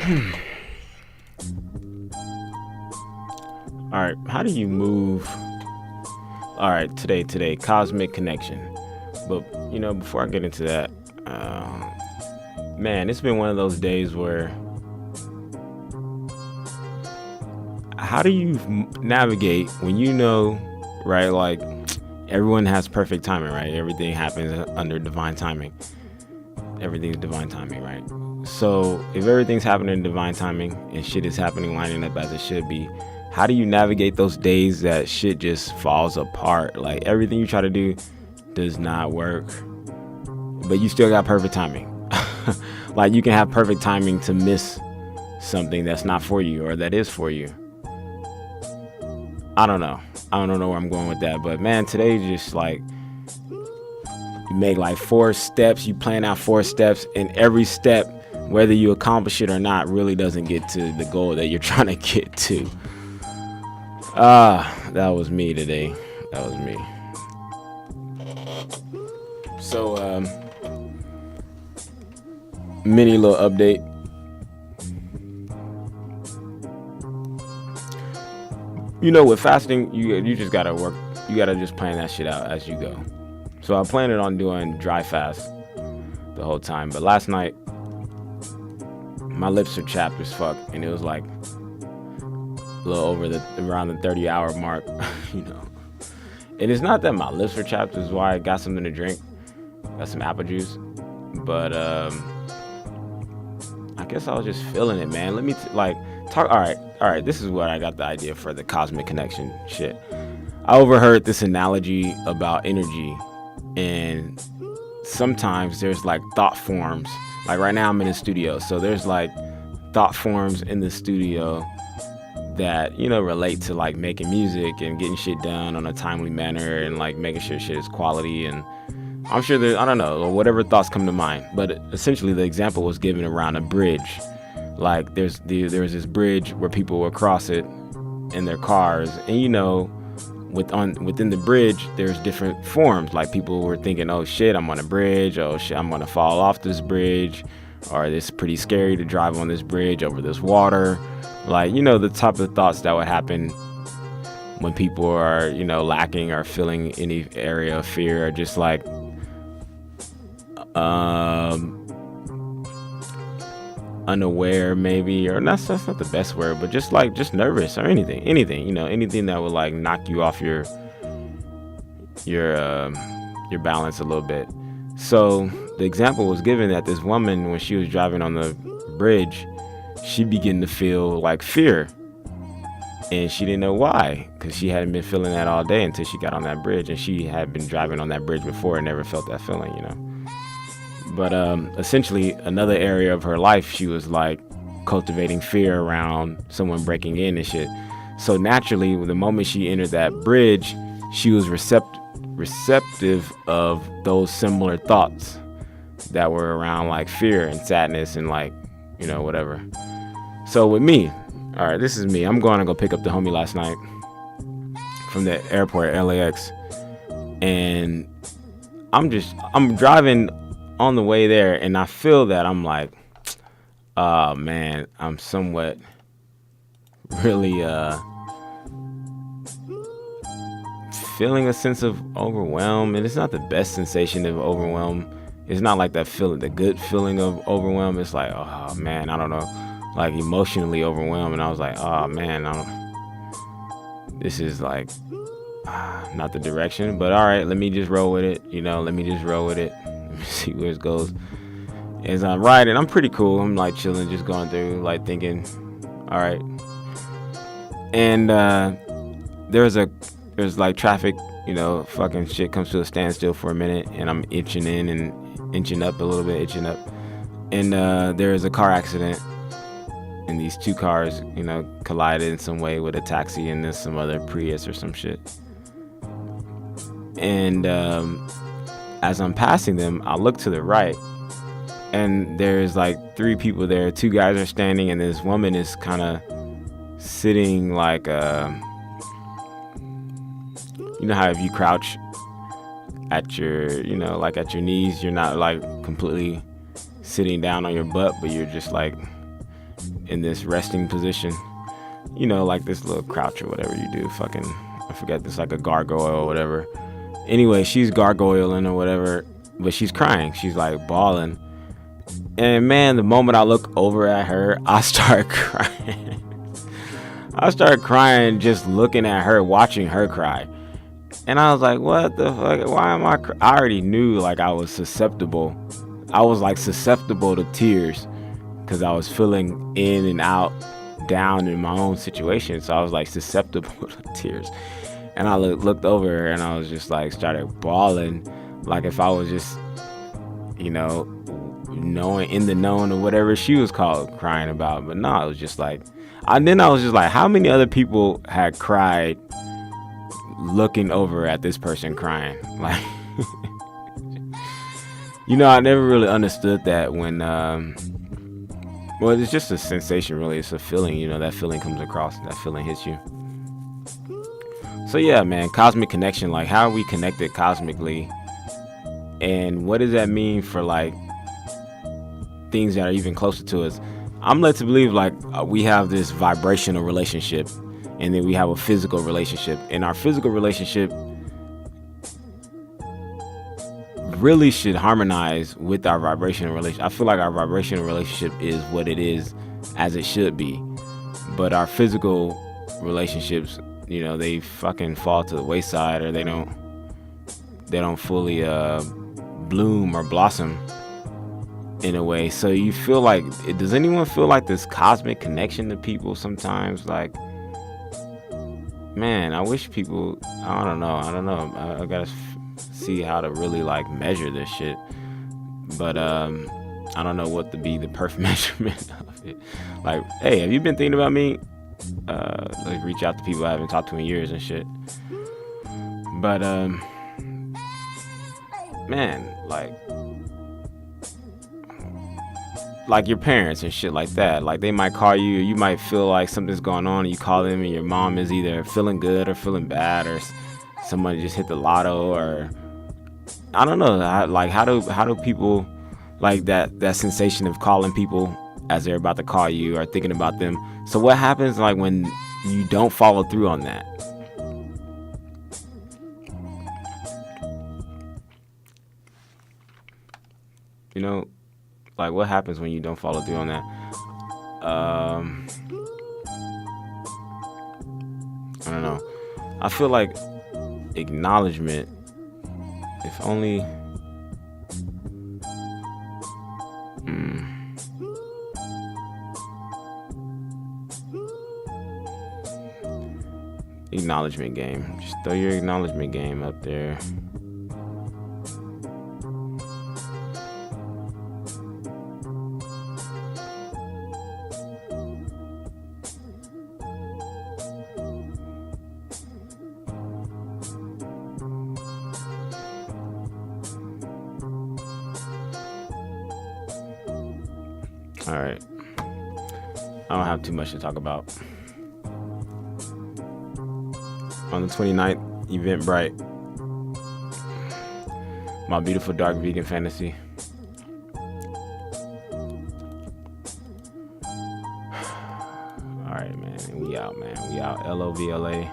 All right, how do you move? All right, today, cosmic connection. But before I get into that, man, it's been one of those days where how do you navigate when right? Like everyone has perfect timing, right? Everything happens under divine timing. Everything's divine timing, right? So if everything's happening in divine timing and shit is happening lining up as it should be, how do you navigate those days that shit just falls apart? Like everything you try to do does not work, but you still got perfect timing. Like you can have perfect timing to miss something that's not for you or that is for you. I don't know. I don't know where I'm going with that, but man, today just like you make like 4 steps, you plan out 4 steps, and every step, whether you accomplish it or not, really doesn't get to the goal that you're trying to get to. That was me today. That was me. So, mini little update. With fasting, you just gotta work. You gotta just plan that shit out as you go. So I planned on doing dry fast the whole time, but last night my lips are chapped as fuck, and it was like a little over around the 30-hour mark, And it's not that my lips are chapped, is why I got something to drink, got some apple juice, but I guess I was just feeling it, man. Let me talk. All right. This is what I got the idea for the cosmic connection shit. I overheard this analogy about energy, and sometimes there's like thought forms. Like right now I'm in a studio, so there's like thought forms in the studio that relate to like making music and getting shit done on a timely manner and like making sure shit is quality. And I'm sure I don't know, or whatever thoughts come to mind, but essentially the example was given around a bridge. Like there's this bridge where people will cross it in their cars, and within the bridge there's different forms. Like people were thinking, oh shit, I'm on a bridge, oh shit, I'm gonna fall off this bridge, or it's pretty scary to drive on this bridge over this water. Like the type of thoughts that would happen when people are lacking or feeling any area of fear, or just like unaware maybe, or that's not the best word, but just nervous, or anything that would like knock you off your balance a little bit. So the example was given that this woman, when she was driving on the bridge, she began to feel like fear, and she didn't know why, because she hadn't been feeling that all day until she got on that bridge, and she had been driving on that bridge before and never felt that feeling. But essentially another area of her life, she was like cultivating fear around someone breaking in and shit. So naturally, the moment she entered that bridge, she was receptive of those similar thoughts that were around like fear and sadness and like whatever. So with me, all right, this is me. I'm going to go pick up the homie last night from the airport, LAX, and I'm driving on the way there, and I feel that I'm like, oh man, I'm somewhat really feeling a sense of overwhelm, and it's not the best sensation of overwhelm. It's not like that feeling, the good feeling of overwhelm. It's like, oh man, I don't know, like emotionally overwhelmed. And I was like, oh man, this is like not the direction, but all right, let me just roll with it. Let me just roll with it. Let me see where it goes. As I'm riding, I'm pretty cool. I'm like chilling, just going through, like thinking, all right. And there's like traffic, fucking shit comes to a standstill for a minute, and I'm inching in and inching up a little bit, inching up. And there's a car accident, and these 2 cars, collided in some way with a taxi and then some other Prius or some shit. And as I'm passing them, I look to the right, and there's like 3 people there. 2 guys are standing, and this woman is kind of sitting like how if you crouch at your like at your knees, you're not like completely sitting down on your butt, but you're just like in this resting position. You know, like this little crouch or whatever you do. Fucking, I forget, this like a gargoyle or whatever. Anyway, she's gargoyling or whatever, but she's crying. She's like bawling. And man, the moment I look over at her, I start crying. I started crying just looking at her, watching her cry. And I was like, what the fuck? Why am I already knew like I was susceptible. I was like susceptible to tears because I was feeling in and out, down in my own situation. So I was like susceptible to tears. And I looked over her and I was just like, started bawling like if I was just, you know, knowing in the known or whatever she was called crying about. But no, it was just like, then I was just like, how many other people had cried looking over at this person crying? Like, you know, I never really understood that when, well, it's just a sensation, really. It's a feeling, you know, that feeling comes across, that feeling hits you. So yeah, man, cosmic connection, like how are we connected cosmically? And what does that mean for like things that are even closer to us? I'm led to believe like we have this vibrational relationship and then we have a physical relationship. And our physical relationship really should harmonize with our vibrational relationship. I feel like our vibrational relationship is what it is as it should be. But our physical relationships, you know, they fucking fall to the wayside or they don't fully bloom or blossom in a way. So you feel like, does anyone feel like this cosmic connection to people sometimes? Like, man, I wish people, I don't know. I gotta see how to really like measure this shit. But I don't know what to be the perfect measurement of it. Like, hey, have you been thinking about me? Like reach out to people I haven't talked to in years and shit. But man, like your parents and shit like that. Like they might call you, you might feel like something's going on and you call them and your mom is either feeling good or feeling bad, or somebody just hit the lotto, or I don't know. How do people like that sensation of calling people as they're about to call you or thinking about them? So what happens like when you don't follow through on that? You know, like what happens when you don't follow through on that? I don't know. I feel like acknowledgement, if only acknowledgement game. Just throw your acknowledgement game up there. All right. I don't have too much to talk about. On the 29th, Eventbrite, My Beautiful Dark Vegan Fantasy. All right, man. We out, man. We out. LOVLA.